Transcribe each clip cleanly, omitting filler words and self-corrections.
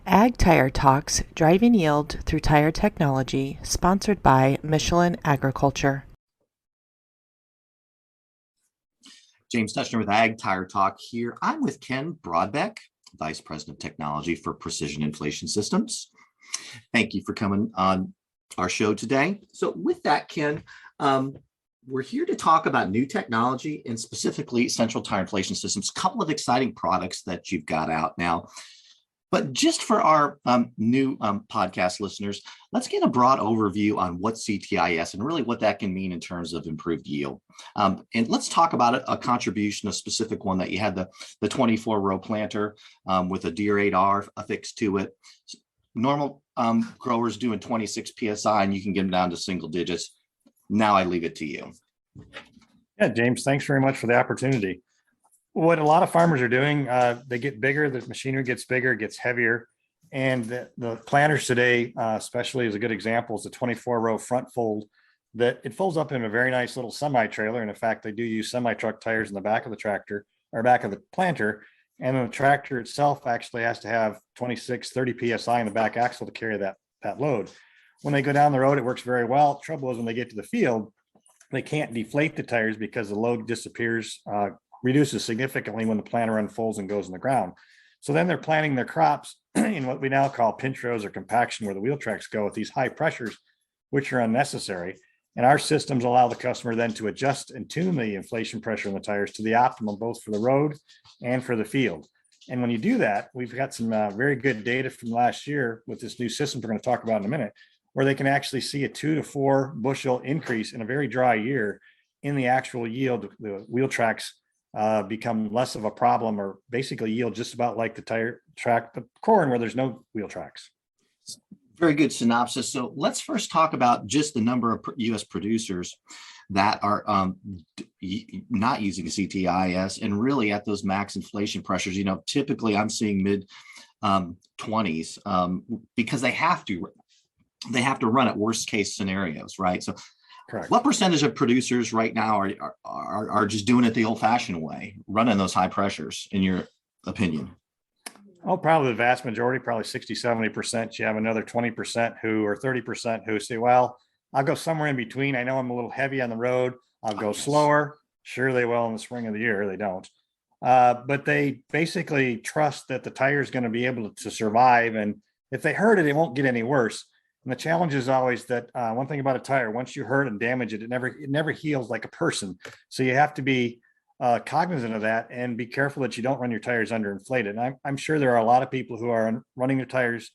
Ag Tire Talks, Driving Yield Through Tire Technology, sponsored by Michelin Agriculture. James Tuchner with Ag Tire Talk here. I'm with Ken Brodbeck, Vice President of Technology for Precision Inflation Systems. Thank you for coming on our show today. So with that, Ken, we're here to talk about new technology and specifically central tire inflation systems, a couple of exciting products that you've got out now. But just for our new podcast listeners, let's get a broad overview on what CTIS and really what that can mean in terms of improved yield. And let's talk about a contribution, a specific one that you had, the 24-row planter with a Deere 8R affixed to it. Normal growers doing 26 PSI, and you can get them down to single digits. Now I leave it to you. Yeah, James, thanks very much for the opportunity. What a lot of farmers are doing, they get bigger, the machinery gets bigger, it gets heavier. And the planters today, especially as a good example, is the 24-row front fold that it folds up in a very nice little semi-trailer. And in fact, they do use semi-truck tires in the back of the tractor or back of the planter. And the tractor itself actually has to have 26, 30 PSI in the back axle to carry that load. When they go down the road, it works very well. Trouble is when they get to the field, they can't deflate the tires because the load disappears, reduces significantly when the planter unfolds and goes in the ground. So then they're planting their crops in what we now call pinch rows or compaction, where the wheel tracks go with these high pressures, which are unnecessary. And our systems allow the customer then to adjust and tune the inflation pressure in the tires to the optimum, both for the road and for the field. And when you do that, we've got some very good data from last year with this new system we're going to talk about in a minute, where they can actually see a 2 to 4 bushel increase in a very dry year in the actual yield. The wheel tracks become less of a problem, or basically yield just about like the tire track, the corn, where there's no wheel tracks. Very good synopsis. So let's first talk about just the number of U.S. producers that are not using CTIS and really at those max inflation pressures. You know, typically I'm seeing mid 20s because they have to run at worst case scenarios, right? So correct. What percentage of producers right now are just doing it the old-fashioned way, running those high pressures, in your opinion? Oh, probably the vast majority, probably 60, 70%. You have another 20% who, or 30% who say, well, I'll go somewhere in between. I know I'm a little heavy on the road. I'll go slower. Sure, they will in the spring of the year. They don't. But they basically trust that the tire is going to be able to survive. And if they hurt it, it won't get any worse. And the challenge is always that one thing about a tire, once you hurt and damage it, it never heals like a person. So you have to be cognizant of that and be careful that you don't run your tires underinflated. And I'm sure there are a lot of people who are running their tires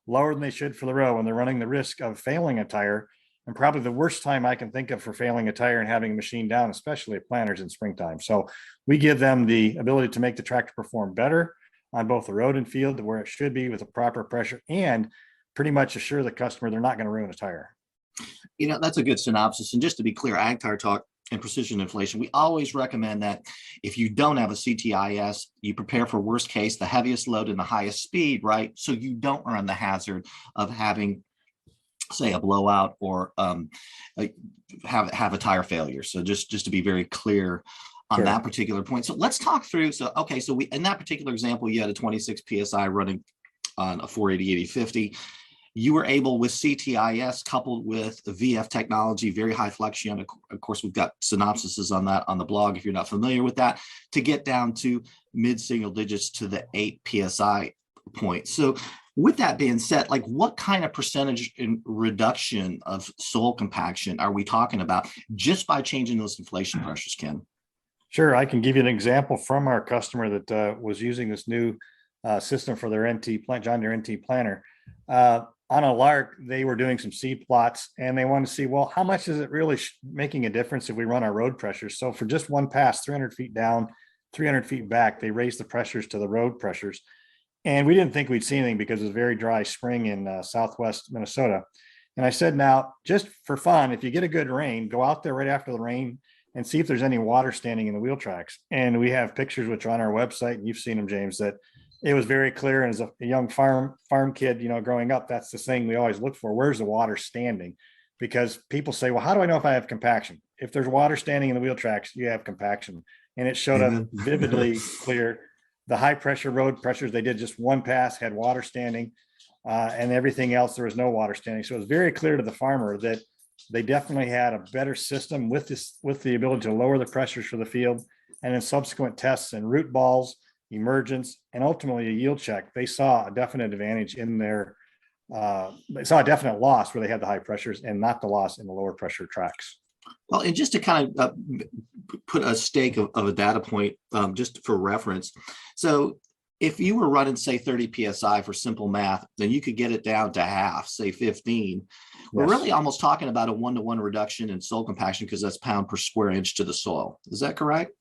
lower than they should for the row, and they're running the risk of failing a tire. And probably the worst time I can think of for failing a tire and having a machine down, especially at planters in springtime. So we give them the ability to make the tractor perform better on both the road and field, where it should be with a proper pressure, and pretty much assure the customer they're not going to ruin a tire. You know, that's a good synopsis. And just to be clear, Ag Tire Talk and Precision Inflation, we always recommend that if you don't have a CTIS, you prepare for worst case, the heaviest load and the highest speed, right? So you don't run the hazard of having, say, a blowout or have a tire failure. So just to be very clear on sure. That particular point. So let's talk through. So, okay, so in that particular example, you had a 26 PSI running on a 480 8050. You were able, with CTIS coupled with VF technology, very high flexion. Of course, we've got synopsises on that on the blog if you're not familiar with that, to get down to mid single digits to the 8 PSI point. So with that being said, like, what kind of percentage in reduction of soil compaction are we talking about just by changing those inflation pressures, Ken? Sure. I can give you an example from our customer that was using this new system for their John Deere NT planter. On a lark, they were doing some seed plots, and they wanted to see, well, how much is it really making a difference if we run our road pressures? So for just one pass, 300 feet down, 300 feet back, they raised the pressures to the road pressures. And we didn't think we'd see anything because it was a very dry spring in southwest Minnesota. And I said, now, just for fun, if you get a good rain, go out there right after the rain and see if there's any water standing in the wheel tracks. And we have pictures which are on our website, and you've seen them, James, that it was very clear. And as a young farm kid, you know, growing up, that's the thing we always look for. Where's the water standing? Because people say, well, how do I know if I have compaction? If there's water standing in the wheel tracks, you have compaction. And it showed up vividly clear The high pressure road pressures, they did just one pass, had water standing, and everything else, there was no water standing. So it was very clear to the farmer that they definitely had a better system with the ability to lower the pressures for the field. And in subsequent tests and root balls, emergence, and ultimately a yield check, they saw a definite advantage in their, they saw a definite loss where they had the high pressures and not the loss in the lower pressure tracks. Well, and just to kind of put a stake of a data point, just for reference. So if you were running, say, 30 PSI for simple math, then you could get it down to half, say 15. We're really almost talking about a 1-to-1 reduction in soil compaction because that's pound per square inch to the soil. Is that correct?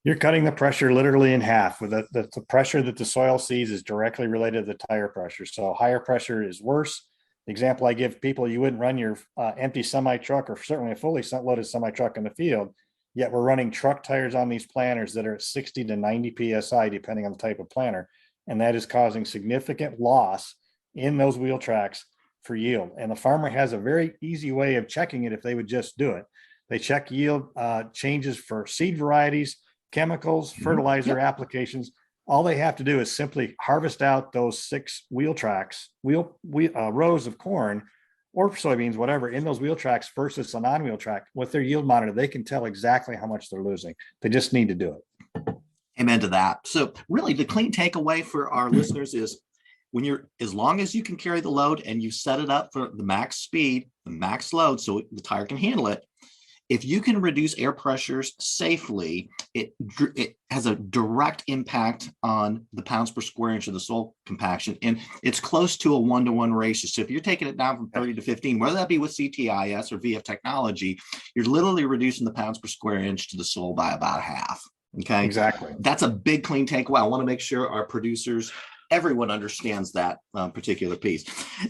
You're cutting the pressure literally in half. With the pressure that the soil sees is directly related to the tire pressure. So higher pressure is worse. The example I give people, you wouldn't run your empty semi truck or certainly a fully loaded semi truck in the field, yet we're running truck tires on these planters that are at 60 to 90 PSI, depending on the type of planter. And that is causing significant loss in those wheel tracks for yield. And the farmer has a very easy way of checking it if they would just do it. They check yield changes for seed varieties, chemicals, fertilizer applications. All they have to do is simply harvest out those 6 wheel tracks, rows of corn or soybeans, whatever, in those wheel tracks versus a non-wheel track. With their yield monitor, they can tell exactly how much they're losing. They just need to do it. Amen to that. So really the clean takeaway for our listeners is as long as you can carry the load and you set it up for the max speed, the max load, so the tire can handle it, if you can reduce air pressures safely, it has a direct impact on the pounds per square inch of the soil compaction. And it's close to a 1-to-1 ratio. So if you're taking it down from 30 to 15, whether that be with CTIS or VF technology, you're literally reducing the pounds per square inch to the soil by about half. Okay. Exactly. That's a big clean takeaway. I want to make sure our producers, everyone understands that particular piece.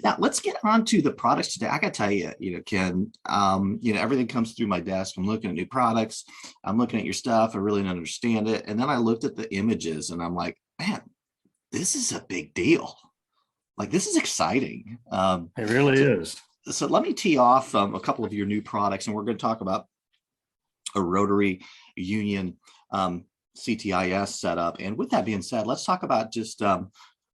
Now let's get on to the products today. I gotta tell you, Ken, everything comes through my desk. I'm looking at new products. I'm looking at your stuff. I really don't understand it. And then I looked at the images and I'm like, man, this is a big deal. Like, this is exciting. It really is. So let me tee off a couple of your new products, and we're going to talk about a rotary union CTIS setup. And with that being said, let's talk about just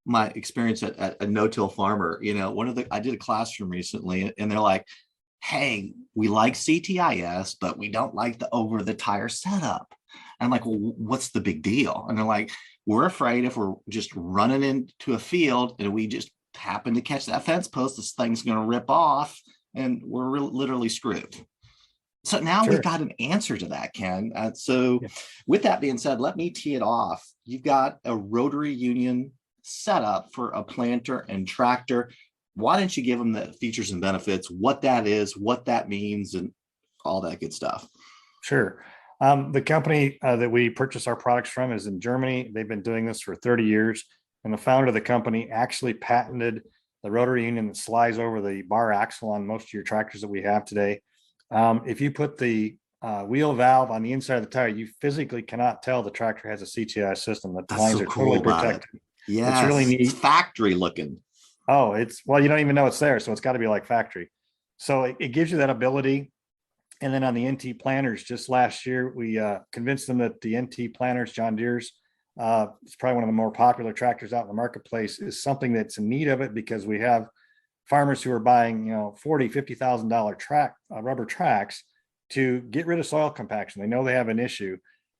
my experience at a no-till farmer. I did a classroom recently, and they're like, hey, we like CTIS, but we don't like the over-the-tire setup. And I'm like, well, what's the big deal? And they're like, we're afraid if we're just running into a field and we just happen to catch that fence post, this thing's going to rip off and we're literally screwed. So now we've got an answer to that, Ken. With that being said, let me tee it off. You've got a rotary union setup for a planter and tractor. Why don't you give them the features and benefits, what that is, what that means, and all that good stuff? Sure. The company that we purchase our products from is in Germany. They've been doing this for 30 years. And the founder of the company actually patented the rotary union that slides over the bar axle on most of your tractors that we have today. If you put the wheel valve on the inside of the tire, you physically cannot tell the tractor has a CTI system. The lines are totally protected. Yeah, it's really neat. It's factory looking. Oh, you don't even know it's there. So it's got to be like factory. So it gives you that ability. And then on the NT planters, just last year, we convinced them that the NT planters, John Deere's, it's probably one of the more popular tractors out in the marketplace, is something that's in need of it, because we have farmers who are buying, $40,000, $50,000 rubber tracks to get rid of soil compaction. They know they have an issue.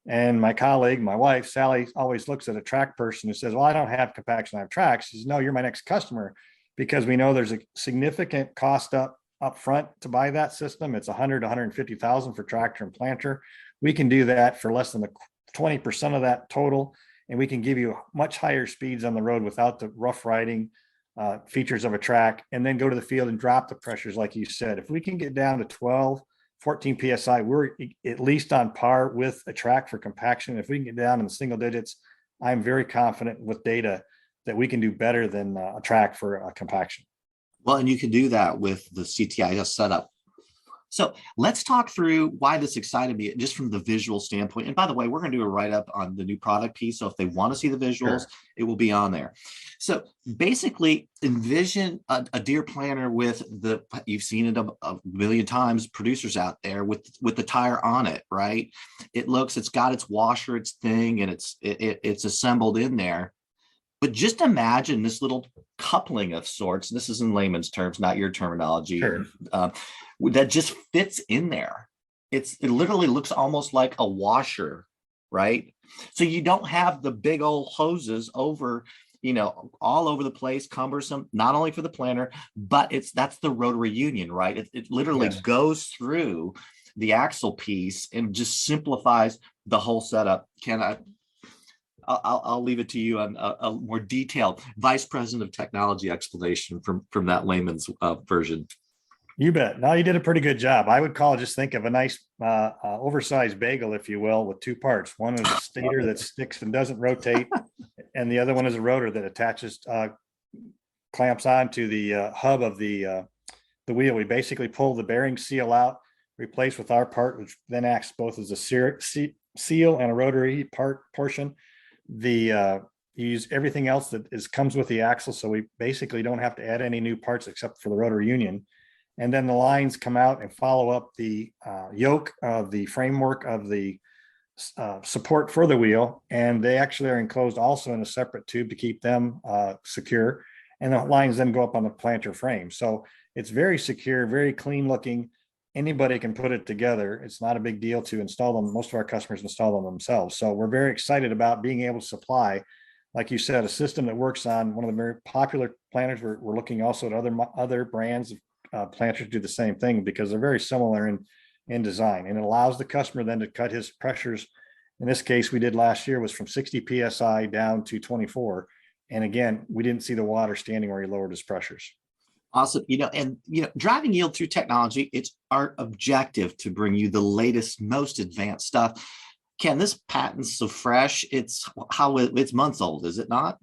And my colleague, my wife, Sally, always looks at a track person who says, well, I don't have compaction, I have tracks. She says, no, you're my next customer, because we know there's a significant cost up front to buy that system. It's 100 to 150,000 for tractor and planter. We can do that for less than the 20% of that total. And we can give you much higher speeds on the road without the rough riding features of a track, and then go to the field and drop the pressures. Like you said, if we can get down to 12, 14 PSI, we're at least on par with a track for compaction. If we can get down in the single digits, I'm very confident with data that we can do better than a track for a compaction. Well, and you can do that with the CTIS setup So let's talk through why this excited me just from the visual standpoint. And by the way, we're going to do a write-up on the new product piece. So if they want to see the visuals, Sure. it will be on there. So basically envision a deer planter with you've seen it a million times, producers out there with the tire on it, right? It's got its washer, its thing, and it's assembled in there. But just imagine this little coupling of sorts. This is in layman's terms, not your terminology. Sure. That just fits in there. It literally looks almost like a washer, right? So you don't have the big old hoses over, all over the place, cumbersome, not only for the planter, but that's the rotary union, right? It literally Yes. goes through the axle piece and just simplifies the whole setup. I'll leave it to you on a more detailed vice president of technology explanation from that layman's version. You bet. No, you did a pretty good job. I would just think of a nice oversized bagel, if you will, with two parts. One is a stator that sticks and doesn't rotate, and the other one is a rotor that attaches, clamps onto the hub of the wheel. We basically pull the bearing seal out, replace with our part, which then acts both as a seal and a rotary portion. You use everything else that comes with the axle, so we basically don't have to add any new parts except for the rotary union. And then the lines come out and follow up the yoke of the framework of the support for the wheel, and they actually are enclosed also in a separate tube to keep them secure. And the lines then go up on the planter frame. So it's very secure, very clean looking. Anybody can put it together. It's not a big deal to install them. Most of our customers install them themselves. So we're very excited about being able to supply, like you said, a system that works on one of the very popular planters. We're looking also at other brands of planters do the same thing because they're very similar in design, and it allows the customer then to cut his pressures. In this case, we did last year was from 60 psi down to 24. And again, we didn't see the water standing where he lowered his pressures. Awesome. Driving yield through technology, it's our objective to bring you the latest, most advanced stuff. Ken, this patent's so fresh. It's months old, is it not?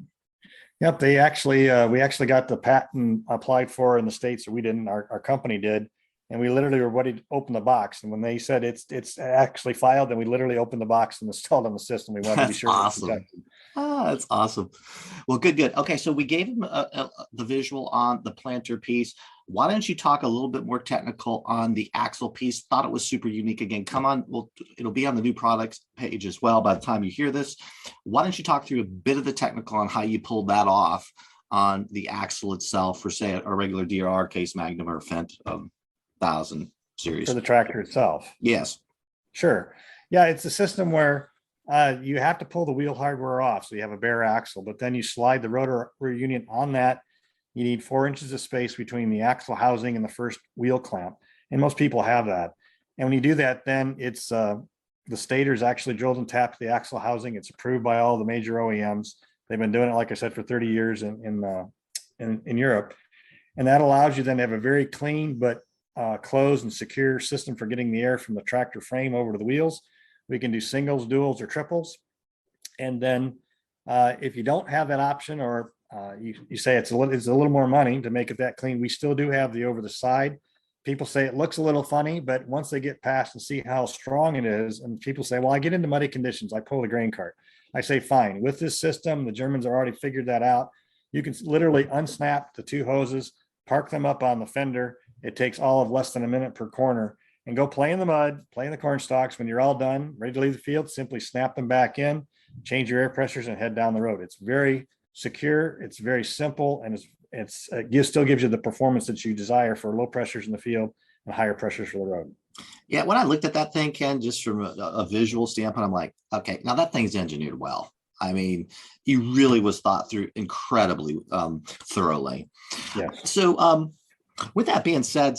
Yep. We actually got the patent applied for in the States. We didn't, our company did. And we literally were ready to open the box. And when they said it's actually filed, then we literally opened the box and installed on the system. We wanted to be sure. Awesome. That's awesome. Well, good. Okay, so we gave him the visual on the planter piece. Why don't you talk a little bit more technical on the axle piece? Thought it was super unique. Again, come on. It'll be on the new products page as well by the time you hear this. Why don't you talk through a bit of the technical on how you pulled that off on the axle itself for, say, a regular DRR Case Magnum or Fendt 1000 series? For the tractor itself? Yes. Sure. Yeah, it's a system where you have to pull the wheel hardware off. So you have a bare axle, but then you slide the rotor union on that. You need 4 inches of space between the axle housing and the first wheel clamp. And most people have that. And when you do that, then it's the stator is actually drilled and tapped to the axle housing. It's approved by all the major OEMs. They've been doing it, like I said, for 30 years in Europe. And that allows you then to have a very clean but closed and secure system for getting the air from the tractor frame over to the wheels. We can do singles, duals, or triples. And then if you don't have that option, or you say it's a little more money to make it that clean, we still do have the over the side. People say it looks a little funny, but once they get past and see how strong it is, and people say, well, I get into muddy conditions, I pull the grain cart. I say, fine. With this system, the Germans have already figured that out. You can literally unsnap the 2 hoses, park them up on the fender. It takes all of less than a minute per corner, and go play in the mud, play in the corn stalks. When you're all done, ready to leave the field, simply snap them back in, change your air pressures, and head down the road. It's very secure. It's very simple, and it still gives you the performance that you desire for low pressures in the field and higher pressures for the road. Yeah, when I looked at that thing, Ken, just from a visual standpoint, I'm like, okay, now that thing's engineered well. I mean, he really was thought through incredibly thoroughly. Yes. So with that being said,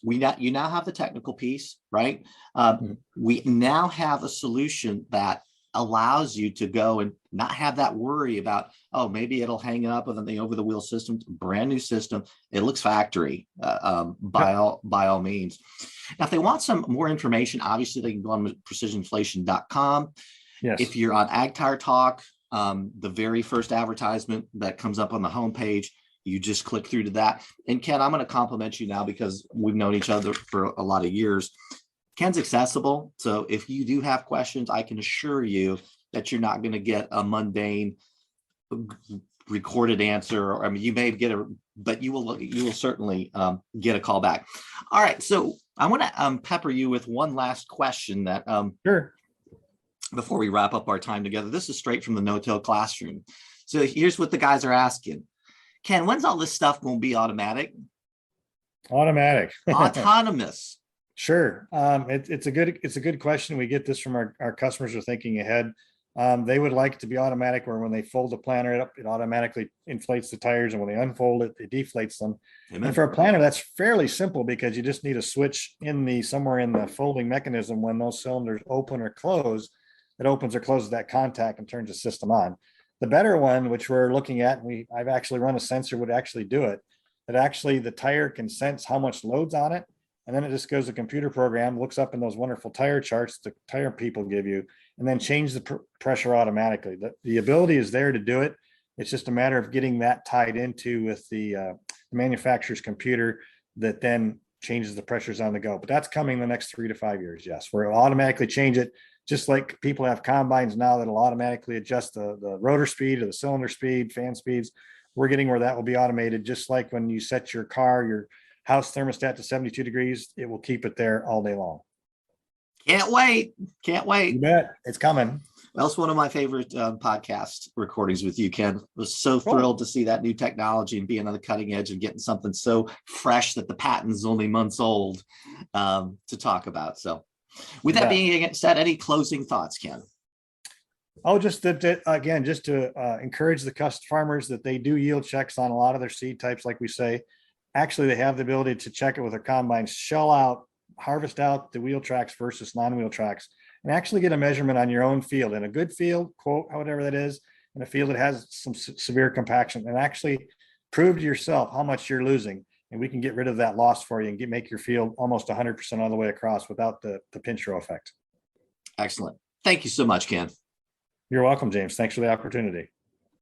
you now have the technical piece, right? We now have a solution that allows you to go and not have that worry about, oh, maybe it'll hang up with the over the wheel system. Brand new system. It looks factory by all means. Now, if they want some more information, obviously they can go on precisioninflation.com. Yes. If you're on Ag Tire Talk, the very first advertisement that comes up on the homepage, You just click through to that. And Ken, I'm going to compliment you now because we've known each other for a lot of years. Ken's accessible. So if you do have questions, I can assure you that you're not going to get a mundane recorded answer. Or, I mean, you may get but you will certainly get a call back. All right. So I want to pepper you with one last question that Sure. before we wrap up our time together. This is straight from the no-till classroom. So here's what the guys are asking. Ken, when's all this stuff going to be automatic? Automatic. Autonomous. Sure. It's a good question. We get this from our customers who are thinking ahead. They would like it to be automatic, where when they fold the planter up, it automatically inflates the tires, and when they unfold it, it deflates them. Amen. And for a planter, that's fairly simple because you just need a switch somewhere in the folding mechanism. When those cylinders open or close, it opens or closes that contact and turns the system on. The better one, which we're looking at, and I've actually run a sensor would actually do it, that actually the tire can sense how much load's on it. And then it just goes to a computer program, looks up in those wonderful tire charts the tire people give you, and then change the pressure automatically. The ability is there to do it. It's just a matter of getting that tied into with the manufacturer's computer that then changes the pressures on the go. But that's coming in the next 3 to 5 years, yes, where it'll automatically change it. Just like people have combines now that'll automatically adjust the rotor speed or the cylinder speed, fan speeds. We're getting where that will be automated, just like when you set your house thermostat to 72 degrees, it will keep it there all day long. Can't wait. Can't wait. You bet. It's coming. Well, it's one of my favorite podcast recordings with you, Ken. Was so thrilled to see that new technology and being on the cutting edge and getting something so fresh that the patent's only months old to talk about. So with that being said, any closing thoughts, Ken? Oh, just that again, just to encourage the farmers that they do yield checks on a lot of their seed types, like we say. Actually, they have the ability to check it with their combines, harvest out the wheel tracks versus non-wheel tracks, and actually get a measurement on your own field. In a good field, quote, however that is, in a field that has some severe compaction, and actually prove to yourself how much you're losing. And we can get rid of that loss for you and make your field almost 100% all the way across without the pinch row effect. Excellent. Thank you so much, Ken. You're welcome, James. Thanks for the opportunity.